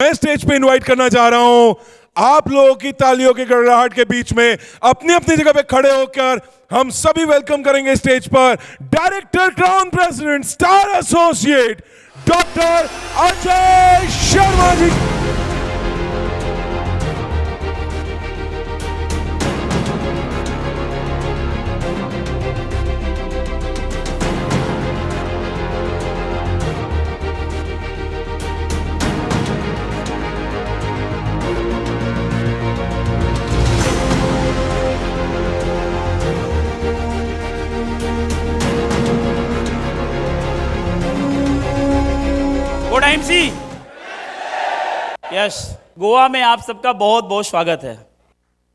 मैं स्टेज पे इनवाइट करना चाह रहा हूं आप लोगों की तालियों की गड़गड़ाहट के बीच में अपनी अपनी जगह पे खड़े होकर हम सभी वेलकम करेंगे स्टेज पर director crown president star associate doctor Ajay Sharma ji. Good time see yes, Goa में आप सबका बहुत बहुत स्वागत है।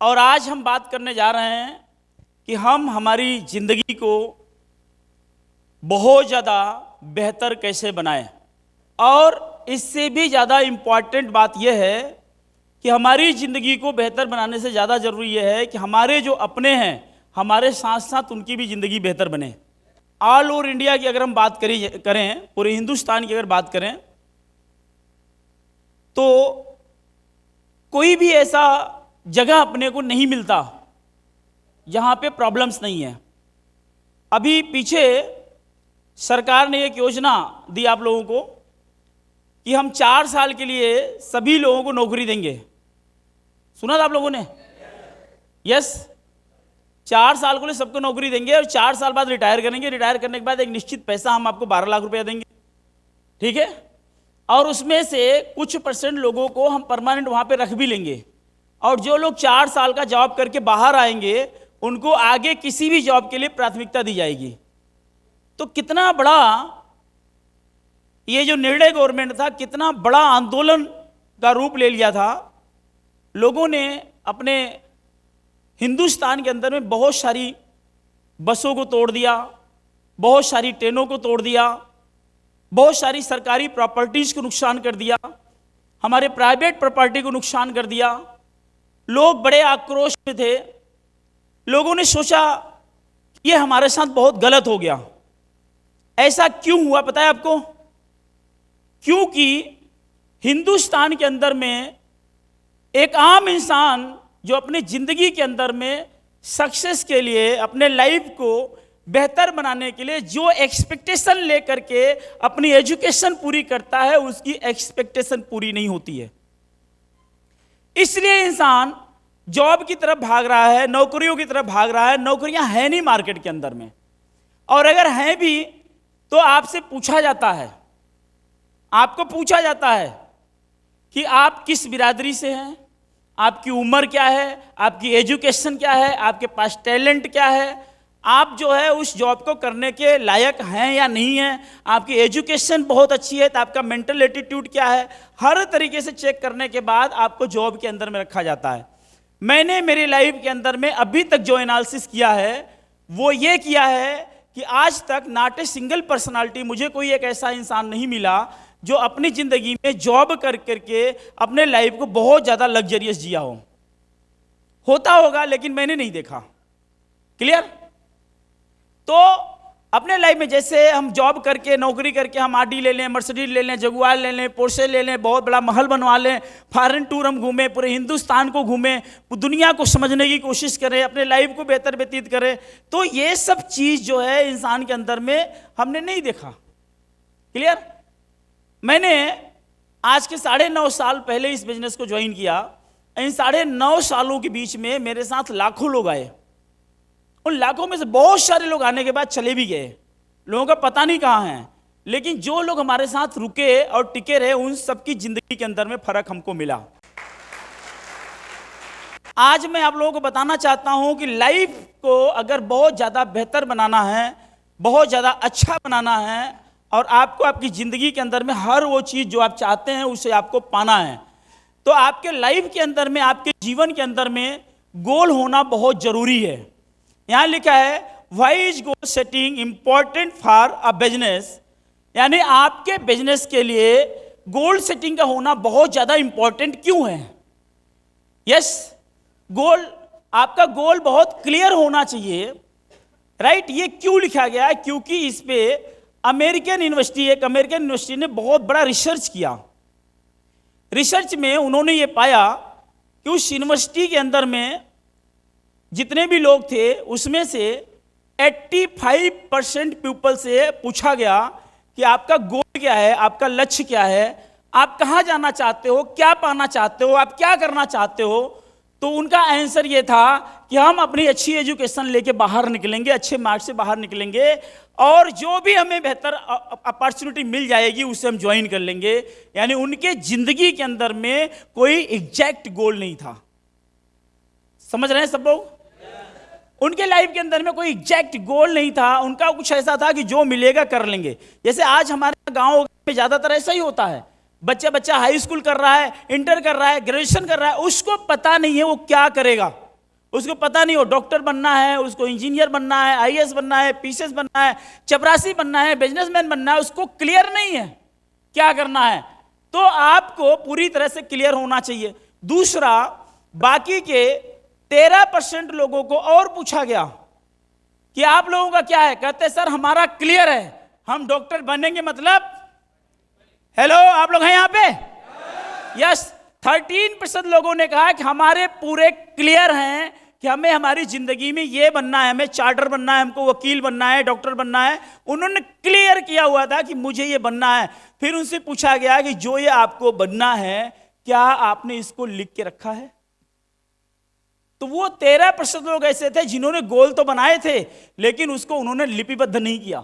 और आज हम बात करने जा रहे हैं कि हम हमारी ज़िंदगी को बहुत ज़्यादा बेहतर कैसे बनाएं। और इससे भी ज़्यादा इम्पॉर्टेंट बात यह है कि हमारी ज़िंदगी को बेहतर बनाने से ज़्यादा ज़रूरी यह है कि हमारे जो अपने हैं हमारे साथ साथ उनकी भी ज़िंदगी बेहतर बने। ऑल ओवर इंडिया की अगर हम बात करें पूरे हिंदुस्तान की अगर बात करें तो कोई भी ऐसा जगह अपने को नहीं मिलता जहाँ पे प्रॉब्लम्स नहीं है। अभी पीछे सरकार ने एक योजना दी आप लोगों को कि हम 4 साल के लिए सभी लोगों को नौकरी देंगे। सुना था आप लोगों ने? यस, 4 साल के लिए सबको नौकरी देंगे और 4 साल बाद रिटायर करेंगे। रिटायर करने के बाद एक निश्चित पैसा हम आपको 12 लाख रुपया देंगे, ठीक है? और उसमें से कुछ % लोगों को हम परमानेंट वहाँ पे रख भी लेंगे। और जो लोग 4 साल का जॉब करके बाहर आएंगे उनको आगे किसी भी जॉब के लिए प्राथमिकता दी जाएगी। तो कितना बड़ा ये जो निर्णय गवर्नमेंट था, कितना बड़ा आंदोलन का रूप ले लिया था। लोगों ने अपने हिंदुस्तान के अंदर में बहुत सारी बसों को तोड़ दिया, बहुत सारी ट्रेनों को तोड़ दिया, बहुत सारी सरकारी प्रॉपर्टीज़ को नुकसान कर दिया, हमारे प्राइवेट प्रॉपर्टी को नुकसान कर दिया। लोग बड़े आक्रोश में थे। लोगों ने सोचा कि ये हमारे साथ बहुत गलत हो गया। ऐसा क्यों हुआ पता है आपको? क्योंकि हिंदुस्तान के अंदर में एक आम इंसान जो अपनी ज़िंदगी के अंदर में सक्सेस के लिए, अपने लाइफ को बेहतर बनाने के लिए जो एक्सपेक्टेशन लेकर के अपनी एजुकेशन पूरी करता है उसकी एक्सपेक्टेशन पूरी नहीं होती है। इसलिए इंसान जॉब की तरफ भाग रहा है, नौकरियों की तरफ भाग रहा है। नौकरियां हैं नहीं मार्केट के अंदर में, और अगर हैं भी तो आपसे पूछा जाता है, आपको पूछा जाता है कि आप किस बिरादरी से हैं, आपकी उम्र क्या है, आपकी एजुकेशन क्या है, आपके पास टैलेंट क्या है, आप जो है उस जॉब को करने के लायक हैं या नहीं हैं, आपकी एजुकेशन बहुत अच्छी है तो आपका मेंटल एटीट्यूड क्या है। हर तरीके से चेक करने के बाद आपको जॉब के अंदर में रखा जाता है। मैंने मेरी लाइफ के अंदर में अभी तक जो एनालिसिस किया है वो ये किया है कि आज तक नॉट ए सिंगल पर्सनालिटी, मुझे कोई एक ऐसा इंसान नहीं मिला जो अपनी ज़िंदगी में जॉब कर करके अपने लाइफ को बहुत ज़्यादा लग्जरियस जिया हो। होता होगा लेकिन मैंने नहीं देखा। क्लियर? तो अपने लाइफ में जैसे हम जॉब करके, नौकरी करके हम आडी ले लें, मर्सिडीज ले लें, जगुआर ले लें, पोर्शे ले लें, बहुत बड़ा महल बनवा लें, फॉरेन टूर हम घूमें, पूरे हिंदुस्तान को घूमें, दुनिया को समझने की कोशिश करें, अपने लाइफ को बेहतर व्यतीत करें, तो ये सब चीज़ जो है इंसान के अंदर में हमने नहीं देखा। क्लियर? मैंने आज के 9.5 साल पहले इस बिजनेस को ज्वाइन किया। इन 9.5 सालों के बीच में मेरे साथ लाखों लोग आए। उन लाखों में से बहुत सारे लोग आने के बाद चले भी गए, लोगों का पता नहीं कहाँ हैं। लेकिन जो लोग हमारे साथ रुके और टिके रहे उन सबकी जिंदगी के अंदर में फर्क हमको मिला। आज मैं आप लोगों को बताना चाहता हूं कि लाइफ को अगर बहुत ज़्यादा बेहतर बनाना है, बहुत ज़्यादा अच्छा बनाना है और आपको आपकी ज़िंदगी के अंदर में हर वो चीज़ जो आप चाहते हैं उसे आपको पाना है, तो आपके लाइफ के अंदर में, आपके जीवन के अंदर में गोल होना बहुत ज़रूरी है। यहाँ लिखा है why is goal setting important for a business, यानी आपके बिजनेस के लिए गोल सेटिंग का होना बहुत ज़्यादा इंपॉर्टेंट क्यों है। यस, गोल, आपका गोल बहुत क्लियर होना चाहिए, राइट? ये क्यों लिखा गया है? क्योंकि इस पे एक अमेरिकन यूनिवर्सिटी ने बहुत बड़ा रिसर्च किया रिसर्च में उन्होंने ये पाया कि उस यूनिवर्सिटी के अंदर में जितने भी लोग थे उसमें से 85% पीपल से पूछा गया कि आपका गोल क्या है, आपका लक्ष्य क्या है, आप कहाँ जाना चाहते हो, क्या पाना चाहते हो, आप क्या करना चाहते हो। तो उनका आंसर ये था कि हम अपनी अच्छी एजुकेशन लेके बाहर निकलेंगे, अच्छे मार्क्स से बाहर निकलेंगे, और जो भी हमें बेहतर अपॉर्चुनिटी मिल जाएगी उसे हम ज्वाइन कर लेंगे। यानी उनके जिंदगी के अंदर में कोई एग्जैक्ट गोल नहीं था। समझ रहे हैं सब लोग? उनके लाइफ के अंदर में कोई एग्जैक्ट गोल नहीं था। उनका कुछ ऐसा था कि जो मिलेगा कर लेंगे। जैसे आज हमारे गांव में ज्यादातर ऐसा ही होता है, बच्चा हाई स्कूल कर रहा है, इंटर कर रहा है, ग्रेजुएशन कर रहा है, उसको पता नहीं है वो क्या करेगा, उसको पता नहीं हो डॉक्टर बनना है, उसको इंजीनियर बनना है, आईएएस बनना है, पीसीएस बनना है, चपरासी बनना है, बिजनेसमैन बनना है, उसको क्लियर नहीं है क्या करना है। तो आपको पूरी तरह से क्लियर होना चाहिए। दूसरा, बाकी के 13% लोगों को और पूछा गया कि आप लोगों का क्या है। कहते सर हमारा क्लियर है, हम डॉक्टर बनेंगे। मतलब हेलो, आप लोग हैं यहां पे? यस। 13% लोगों ने कहा कि हमारे पूरे क्लियर हैं कि हमें हमारी जिंदगी में ये बनना है, हमें चार्टर बनना है, हमको वकील बनना है, डॉक्टर बनना है। उन्होंने क्लियर किया हुआ था कि मुझे ये बनना है। फिर उनसे पूछा गया कि जो ये आपको बनना है क्या आपने इसको लिख के रखा है। तो वो 13% लोग ऐसे थे जिन्होंने गोल तो बनाए थे लेकिन उसको उन्होंने लिपिबद्ध नहीं किया,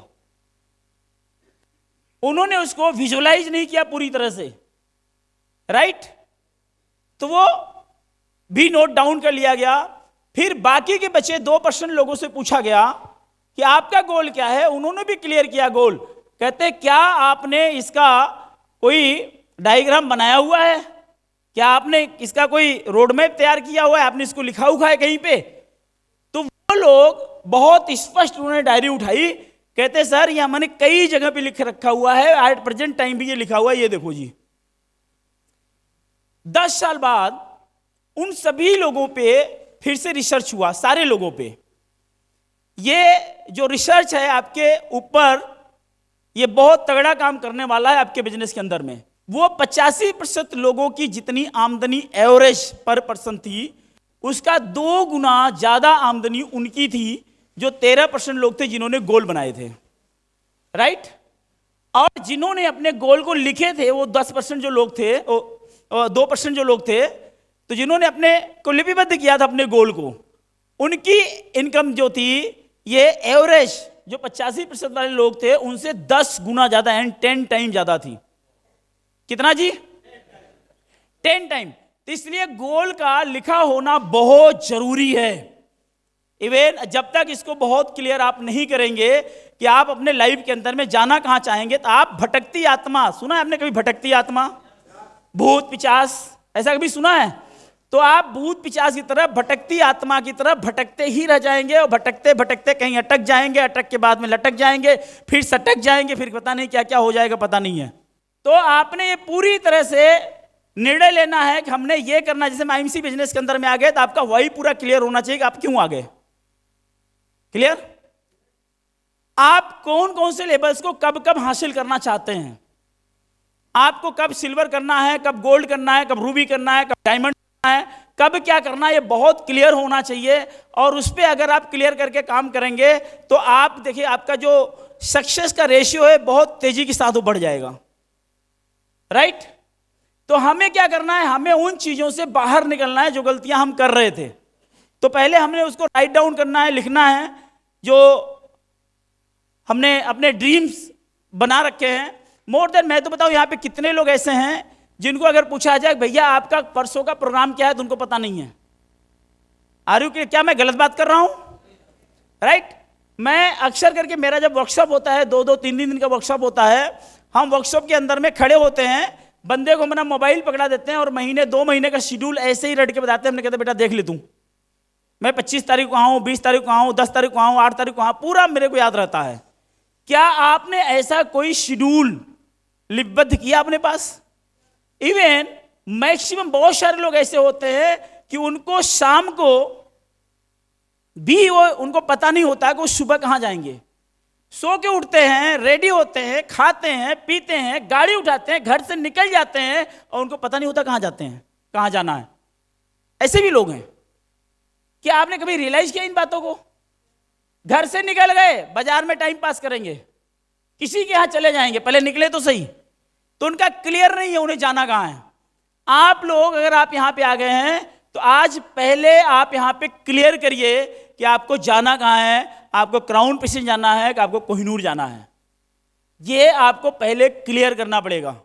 उन्होंने उसको विजुअलाइज नहीं किया पूरी तरह से, राइट। तो वो भी नोट डाउन कर लिया गया। फिर बाकी के बचे 2% लोगों से पूछा गया कि आपका गोल क्या है। उन्होंने भी क्लियर किया गोल। कहते क्या आपने इसका कोई डायग्राम बनाया हुआ है, क्या आपने इसका कोई रोड मैप तैयार किया हुआ है, आपने इसको लिखा हुआ है कहीं पे। तो वो लोग बहुत स्पष्ट उन्होंने डायरी उठाई, कहते सर ये हमने कई जगह पे लिख रखा हुआ है, एट प्रेजेंट टाइम भी ये लिखा हुआ है, ये देखो जी। 10 साल बाद उन सभी लोगों पे फिर से रिसर्च हुआ, सारे लोगों पे। ये जो रिसर्च है आपके ऊपर, ये बहुत तगड़ा काम करने वाला है आपके बिजनेस के अंदर में। वो 85% लोगों की जितनी आमदनी एवरेज पर पर्सन थी, उसका 2 गुना ज्यादा आमदनी उनकी थी जो 13% लोग थे जिन्होंने गोल बनाए थे, राइट। और जिन्होंने अपने गोल को लिखे थे वो 10% जो लोग थे, 2% जो लोग थे, तो जिन्होंने अपने को लिपिबद्ध किया था अपने गोल को, उनकी इनकम जो थी ये एवरेज जो 85% वाले लोग थे उनसे 10 गुना ज्यादा एंड 10 टाइम ज्यादा थी। कितना जी? 10 टाइम। तो इसलिए गोल का लिखा होना बहुत जरूरी है। इवन जब तक इसको बहुत क्लियर आप नहीं करेंगे कि आप अपने लाइफ के अंदर में जाना कहां चाहेंगे, तो आप भटकती आत्मा, सुना है आपने कभी भटकती आत्मा, भूत पिचास, ऐसा कभी सुना है? तो आप भूत पिचास की तरह, भटकती आत्मा की तरह भटकते ही रह जाएंगे और भटकते भटकते कहीं अटक जाएंगे, अटक के बाद में लटक जाएंगे, फिर सटक जाएंगे, फिर पता नहीं क्या क्या हो जाएगा, पता नहीं है। तो आपने ये पूरी तरह से निर्णय लेना है कि हमने ये करना। जैसे हम आईएमसी बिजनेस के अंदर में आ गए तो आपका वही पूरा क्लियर होना चाहिए कि आप क्यों आ गए। क्लियर? आप कौन कौन से लेवल्स को कब कब हासिल करना चाहते हैं, आपको कब सिल्वर करना है, कब गोल्ड करना है, कब रूबी करना है, कब डायमंड करना है, कब क्या करना है, ये बहुत क्लियर होना चाहिए। और उस पर अगर आप क्लियर करके काम करेंगे तो आप देखिए आपका जो सक्सेस का रेशियो है बहुत तेजी के साथ बढ़ जाएगा, राइट। तो हमें क्या करना है, हमें उन चीजों से बाहर निकलना है जो गलतियां हम कर रहे थे। तो पहले हमने उसको राइट डाउन करना है, लिखना है जो हमने अपने ड्रीम्स बना रखे हैं। मोर देन, मैं तो बताऊं यहां पे कितने लोग ऐसे हैं जिनको अगर पूछा जाए भैया आपका परसों का प्रोग्राम क्या है, तो उनको पता नहीं है। आर यू के, क्या मैं गलत बात कर रहा हूं? राइट। मैं अक्सर करके मेरा जब वर्कशॉप होता है, 2-2, 3-3 दिन का वर्कशॉप होता है, हम वर्कशॉप के अंदर में खड़े होते हैं, बंदे को अपना मोबाइल पकड़ा देते हैं और महीने 2 महीने का शेड्यूल ऐसे ही रट के बताते हैं। हमने कहते बेटा देख ले तू, मैं 25 तारीख को आऊँ, 20 तारीख को आऊँ, 10 तारीख को आऊँ, 8 तारीख को आऊँ, पूरा मेरे को याद रहता है। क्या आपने ऐसा कोई शेड्यूल लिपिबद्ध किया अपने पास? इवन मैक्सिमम बहुत सारे लोग ऐसे होते हैं कि उनको शाम को भी वो उनको पता नहीं होता कि वो सुबह कहां जाएंगे। सो के उठते हैं, रेडी होते हैं, खाते हैं, पीते हैं, गाड़ी उठाते हैं, घर से निकल जाते हैं और उनको पता नहीं होता कहाँ जाते हैं, कहाँ जाना है। ऐसे भी लोग हैं। क्या आपने कभी रियलाइज किया इन बातों को? घर से निकल गए, बाजार में टाइम पास करेंगे, किसी के यहां चले जाएंगे, पहले निकले तो सही, तो उनका क्लियर नहीं है उन्हें जाना कहां है। आप लोग अगर आप यहां पे आ गए हैं तो आज पहले आप यहां पे क्लियर करिए कि आपको जाना कहां है। आपको क्राउन प्रिंस जाना है कि आपको कोहिनूर जाना है, ये आपको पहले क्लियर करना पड़ेगा।